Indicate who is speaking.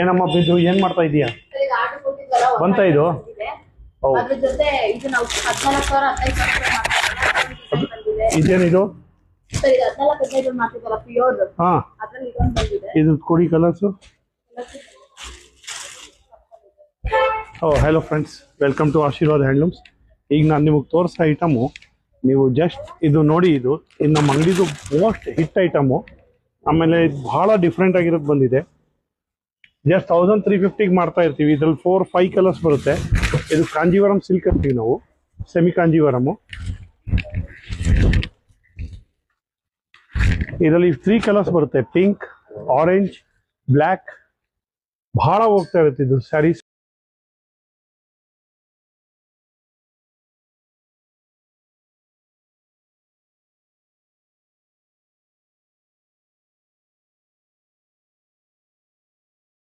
Speaker 1: ಏನಮ್ಮ ಬಿದ್ದು ಏನ್ ಮಾಡ್ತಾ ಇದೀಯಾ? ಬಂತ ಇದು? ಇದೇನಿದು? ಹಾ, ಇದು ಕೊಡಿ colours. Hello friends, welcome to Ashirwad handlooms. ಈಗ ನಾನು ನಿಮಗೆ ತೋರಿಸೋ ಐಟಮು ನೀವು ಜಸ್ಟ್ ಇದು ನೋಡಿ, ಇದು ನಮ್ಮ ಅಂಗಡಿದು ಮೋಸ್ಟ್ ಹಿಟ್ ಐಟಮು. ಆಮೇಲೆ ಇದು ಬಹಳ ಡಿಫ್ರೆಂಟ್ ಆಗಿರೋದು ಬಂದಿದೆ. ಜಸ್ಟ್ 1350 ಮಾಡ್ತಾ ಇರ್ತೀವಿ. ಇದ್ರಲ್ಲಿ 4-5 ಕಲರ್ಸ್ ಬರುತ್ತೆ. ಇದು ಕಾಂಜೀವರಂ ಸಿಲ್ಕ್ ಅಂತೀವಿ ನಾವು, ಸೆಮಿ ಕಾಂಜೀವರಮು. ಇದರಲ್ಲಿ 3 ಕಲರ್ಸ್ ಬರುತ್ತೆ: ಪಿಂಕ್, ಆರೆಂಜ್, ಬ್ಲ್ಯಾಕ್. ಬಹಳ ಹೋಗ್ತಾ ಇರುತ್ತೆ ಇದು ಸ್ಯಾರೀಸ್.